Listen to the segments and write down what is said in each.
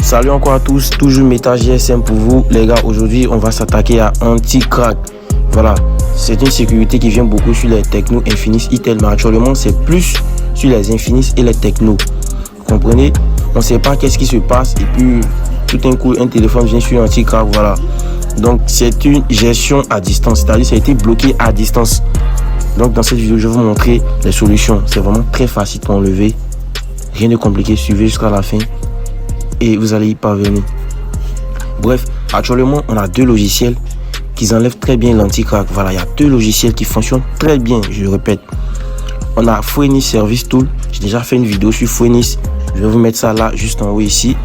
Salut encore à tous, toujours Meta GSM pour vous. Les gars, aujourd'hui, on va s'attaquer à anti-crack. Voilà, c'est une sécurité qui vient beaucoup sur les Tecno Infinix Itel, mais actuellement, c'est plus sur les Infinix et les Tecno. Vous comprenez? On ne sait pas qu'est-ce qui se passe et puis tout d'un coup, un téléphone vient sur anti-crack, voilà. Donc, c'est une gestion à distance, c'est-à-dire ça a été bloqué à distance. Donc, dans cette vidéo, je vais vous montrer les solutions. C'est vraiment très facile pour enlever. Rien de compliqué, suivez jusqu'à la fin et vous allez y parvenir. Bref, actuellement, on a deux logiciels qui enlèvent très bien l'anti-crack. Voilà, il y a deux logiciels qui fonctionnent très bien, je le répète. On a Phoenix Service Tool. J'ai déjà fait une vidéo sur Phoenix. Je vais vous mettre ça là, juste en haut ici.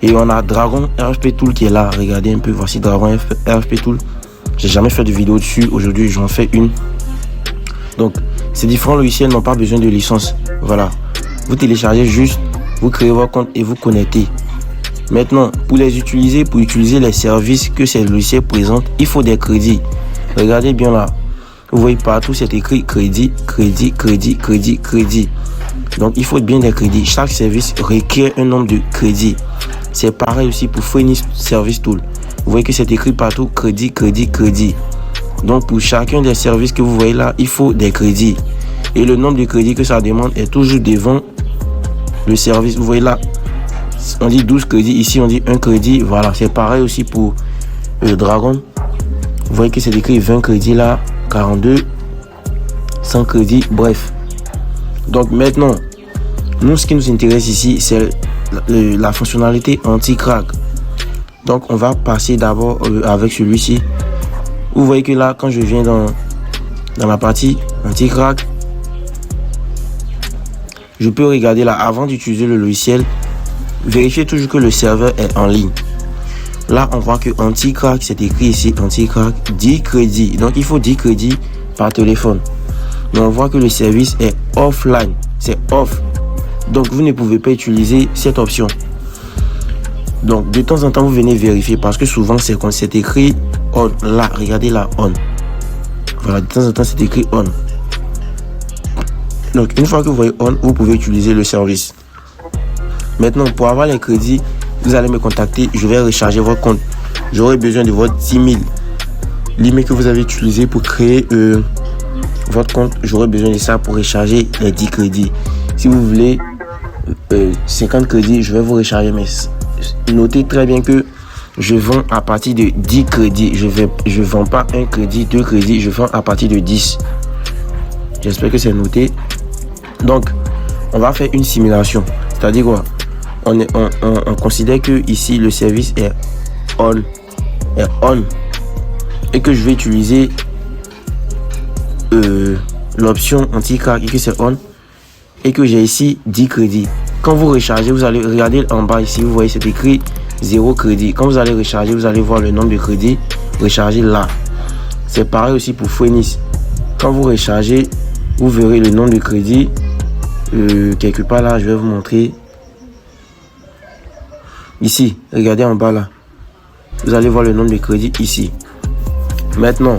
Et on a Dragon RFP Tool qui est là. Regardez un peu, voici Dragon RFP Tool. J'ai jamais fait de vidéo dessus. Aujourd'hui, j'en fais une. Donc, ces différents logiciels n'ont pas besoin de licence. Voilà. Vous téléchargez juste, vous créez votre compte et vous connectez. Maintenant, pour utiliser les services que ces logiciels présentent, il faut des crédits. Regardez bien là. Vous voyez partout, c'est écrit crédit, crédit, crédit, crédit, crédit. Donc, il faut bien des crédits. Chaque service requiert un nombre de crédits. C'est pareil aussi pour Phoenix Service Tool. Vous voyez que c'est écrit partout crédit, crédit, crédit. Donc, pour chacun des services que vous voyez là, il faut des crédits. Et le nombre de crédits que ça demande est toujours devant le service. Vous voyez là, on dit 12 crédits. Ici, on dit 1 crédit. Voilà, c'est pareil aussi pour Dragon. Vous voyez que c'est écrit 20 crédits là, 42, 100 crédits, bref. Donc maintenant, nous, ce qui nous intéresse ici, c'est la fonctionnalité anti-crack. Donc, on va passer d'abord avec celui-ci. Vous voyez que là, quand je viens dans la partie anti-crack, je peux regarder là, avant d'utiliser le logiciel, vérifier toujours que le serveur est en ligne. Là, on voit que anti-crack, c'est écrit ici, anti-crack, 10 crédits. Donc, il faut 10 crédits par téléphone. Mais on voit que le service est offline, c'est off. Donc, vous ne pouvez pas utiliser cette option. Donc, de temps en temps, vous venez vérifier parce que souvent, c'est écrit on. Là, regardez là, on. Voilà, de temps en temps, c'est écrit on. Donc, une fois que vous voyez on, vous pouvez utiliser le service. Maintenant, pour avoir les crédits, vous allez me contacter. Je vais recharger votre compte. J'aurai besoin de votre 10 000. L'email que vous avez utilisé pour créer votre compte, j'aurai besoin de ça pour recharger les 10 crédits. Si vous voulez 50 crédits, je vais vous recharger. Mais notez très bien que je vends à partir de 10 crédits. Je vends pas un crédit, 2 crédits. Je vends à partir de 10. J'espère que c'est noté. Donc, on va faire une simulation. C'est-à-dire quoi? On considère que ici le service est on. Et que je vais utiliser l'option anti-crack et que c'est on. Et que j'ai ici 10 crédits. Quand vous rechargez, vous allez regarder en bas ici. Vous voyez, c'est écrit 0 crédit. Quand vous allez recharger, vous allez voir le nombre de crédits rechargés là. C'est pareil aussi pour Phoenix. Quand vous rechargez, vous verrez le nombre de crédits. Quelque part là, je vais vous montrer. Ici, regardez en bas là. Vous allez voir le nombre de crédits ici. Maintenant,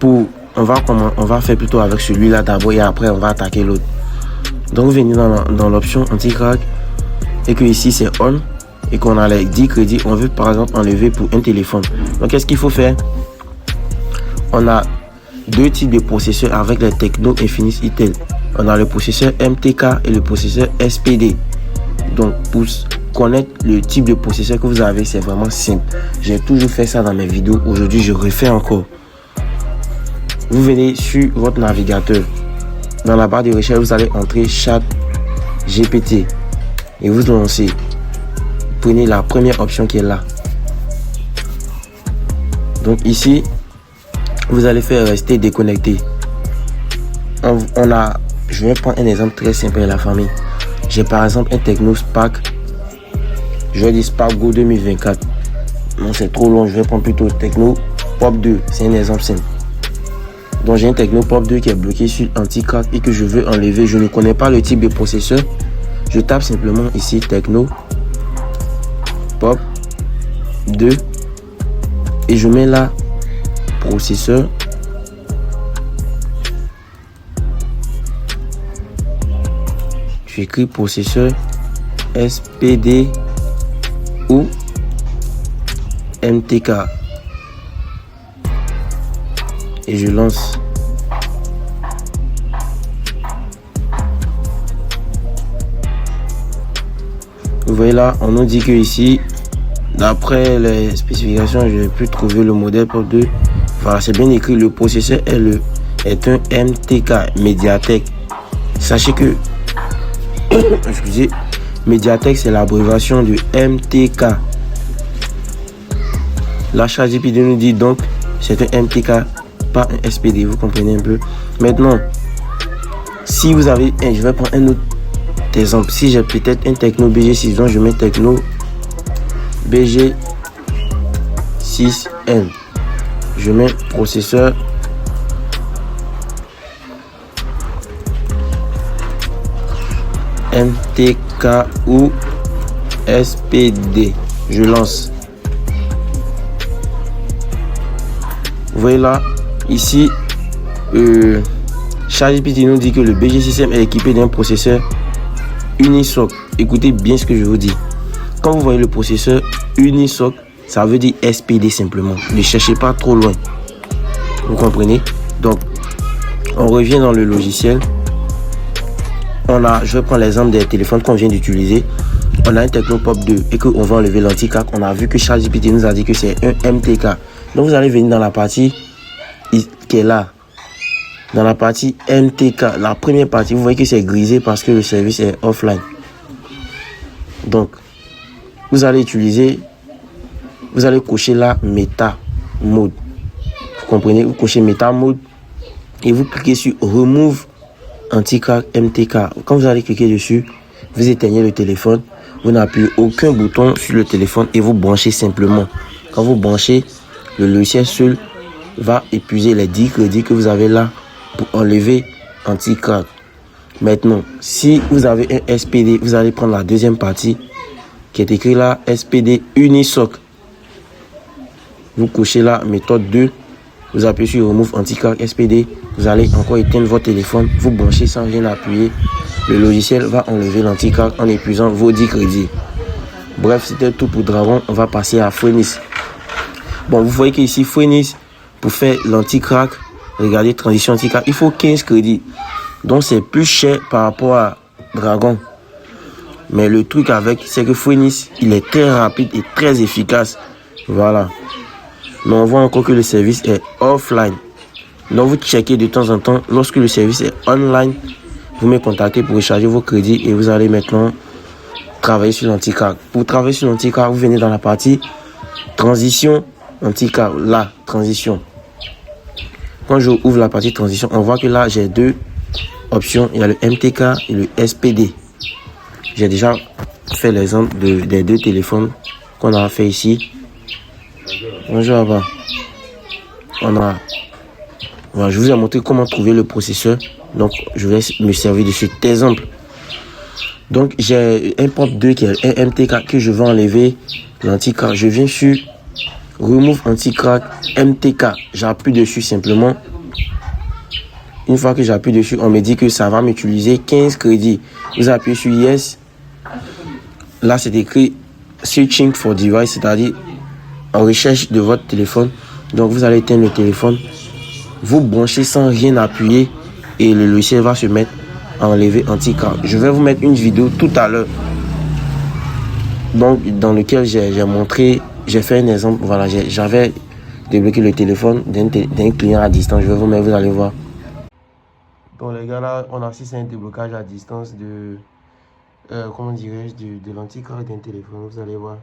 on va faire plutôt avec celui-là d'abord et après on va attaquer l'autre. Donc vous venez dans l'option anti-crack et que ici c'est on et qu'on a les 10 crédits. On veut par exemple enlever pour un téléphone. Donc qu'est-ce qu'il faut faire? On a deux types de processeurs avec les Tecno Infinix Itel. On a le processeur MTK et le processeur SPD. Donc pour connaître le type de processeur que vous avez, c'est vraiment simple. J'ai toujours fait ça dans mes vidéos. Aujourd'hui, je refais encore. Vous venez sur votre navigateur. Dans la barre de recherche, vous allez entrer chat GPT et vous lancez. Prenez la première option qui est là. Donc ici, vous allez faire rester déconnecté. Je vais prendre un exemple très simple de la famille. J'ai par exemple un Tecno Spark. Je vais dire Spark Go 2024. Non, c'est trop long. Je vais prendre plutôt Tecno Pop 2. C'est un exemple simple. Donc j'ai un Tecno Pop 2 qui est bloqué sur anti-crack et que je veux enlever. Je ne connais pas le type de processeur. Je tape simplement ici Tecno Pop 2 et je mets là processeur. J'écris processeur SPD ou MTK. Et je lance. Vous voyez là, on nous dit que ici, d'après les spécifications, je vais plus trouver le modèle pour 2. Voilà, c'est bien écrit, le processeur est un MTK Mediatek. Sachez que, excusez, Mediatek c'est l'abréviation de MTK. La ChatGPT nous dit donc c'est un MTK, pas un SPD, vous comprenez un peu. Maintenant, si vous avez, je vais prendre un autre exemple. Si j'ai peut-être un Tecno BG6, donc je mets Tecno BG6M. Je mets processeur MTK ou SPD. Je lance. Vous voyez là, ici, ChatGPT nous dit que le BG6M est équipé d'un processeur Unisoc. Écoutez bien ce que je vous dis. Quand vous voyez le processeur Unisoc, ça veut dire SPD simplement. Ne cherchez pas trop loin. Vous comprenez? Donc, on revient dans le logiciel. Je vais prendre l'exemple des téléphones qu'on vient d'utiliser. On a un Tecnopop 2 et qu'on va enlever l'anti-crack. On a vu que ChatGPT nous a dit que c'est un MTK. Donc, vous allez venir dans la partie qui est là. Dans la partie MTK, la première partie, vous voyez que c'est grisé parce que le service est offline. Donc, vous allez cocher là Meta Mode. Vous comprenez? Vous cochez Meta Mode et vous cliquez sur Remove Anti-Crack MTK. Quand vous allez cliquer dessus, vous éteignez le téléphone. Vous n'appuyez aucun bouton sur le téléphone et vous branchez simplement. Quand vous branchez, le logiciel seul va épuiser les 10 crédits que vous avez là pour enlever anti-crack. Maintenant, si vous avez un SPD, vous allez prendre la deuxième partie qui est écrit là, SPD Unisoc. Vous cochez là, méthode 2. Vous appuyez sur Remove Anti-Crack SPD. Vous allez encore éteindre votre téléphone. Vous branchez sans rien appuyer. Le logiciel va enlever l'anti-crack en épuisant vos 10 crédits. Bref, c'était tout pour Dragon. On va passer à Phoenix. Bon, vous voyez qu'ici, Phoenix, pour faire l'anti-crack, regardez, transition anti-crack, il faut 15 crédits. Donc, c'est plus cher par rapport à Dragon. Mais le truc avec, c'est que Phoenix, il est très rapide et très efficace. Voilà. Mais on voit encore que le service est offline. Donc, vous checkez de temps en temps. Lorsque le service est online, vous me contactez pour recharger vos crédits et vous allez maintenant travailler sur l'anti-crack. Pour travailler sur l'anti-crack, vous venez dans la partie transition anti-crack. Là, transition. Quand je ouvre la partie transition, on voit que là, j'ai deux options. Il y a le MTK et le SPD. J'ai déjà fait l'exemple des deux téléphones qu'on a fait ici. Bonjour, Abba. Voilà, je vous ai montré comment trouver le processeur. Donc, je vais me servir de cet exemple. Donc, j'ai un pop 2 qui est un MTK que je vais enlever l'anti-crack. Je viens sur Remove Anti-Crack MTK. J'appuie dessus simplement. Une fois que j'appuie dessus, on me dit que ça va m'utiliser 15 crédits. Vous appuyez sur Yes. Là, c'est écrit Searching for Device, c'est-à-dire en recherche de votre téléphone. Donc, vous allez éteindre le téléphone. Vous branchez sans rien appuyer et le logiciel va se mettre à enlever anti-crack. Je vais vous mettre une vidéo tout à l'heure. Donc, dans lequel j'ai montré, j'ai fait un exemple. Voilà, j'avais débloqué le téléphone d'un client à distance. Je vais vous mettre, vous allez voir. Donc, les gars, là, on assiste à un déblocage à distance de, comment dirais-je, de l'anti-crack d'un téléphone. Vous allez voir.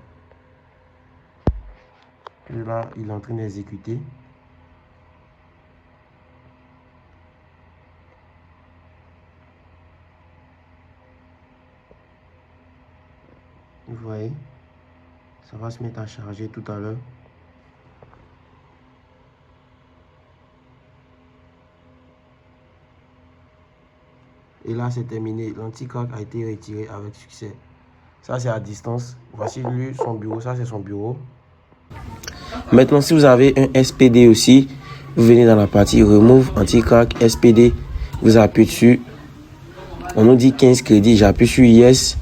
Et là, il est en train d'exécuter. Vous voyez, ça va se mettre à charger tout à l'heure. Et là, c'est terminé. L'anti-crack a été retiré avec succès. Ça, c'est à distance. Voici lui, son bureau. Ça, c'est son bureau. Maintenant, si vous avez un SPD aussi, vous venez dans la partie Remove Anti-Crack SPD. Vous appuyez dessus. On nous dit 15 crédits. J'appuie sur Yes.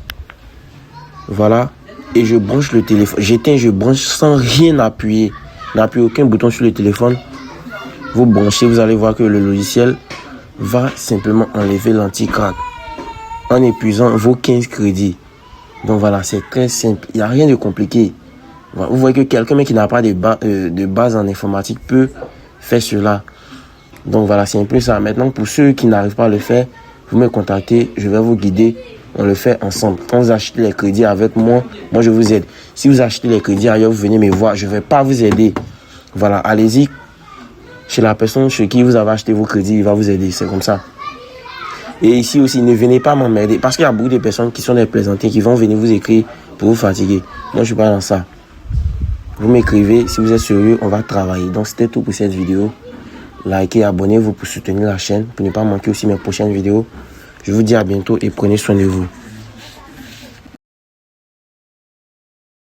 Voilà. et je branche le téléphone. J'éteins, je branche sans rien appuyer. N'appuyez aucun bouton sur le téléphone. Vous branchez, vous allez voir que le logiciel va simplement enlever l'anti-crack en épuisant vos 15 crédits. Donc voilà, c'est très simple. Il n'y a rien de compliqué. Vous voyez que quelqu'un qui n'a pas de base en informatique peut faire cela. Donc voilà, c'est un peu ça. Maintenant, pour ceux qui n'arrivent pas à le faire, vous me contactez, je vais vous guider. On le fait ensemble. Quand vous achetez les crédits avec moi, moi je vous aide. Si vous achetez les crédits ailleurs, vous venez me voir, je ne vais pas vous aider. Voilà, allez-y chez la personne chez qui vous avez acheté vos crédits, il va vous aider. C'est comme ça. Et ici aussi, ne venez pas m'emmerder. Parce qu'il y a beaucoup de personnes qui sont des plaisantiers qui vont venir vous écrire pour vous fatiguer. Moi, je ne suis pas dans ça. Vous m'écrivez, si vous êtes sérieux, on va travailler. Donc, c'était tout pour cette vidéo. Likez, abonnez-vous pour soutenir la chaîne, pour ne pas manquer aussi mes prochaines vidéos. Je vous dis à bientôt et prenez soin de vous.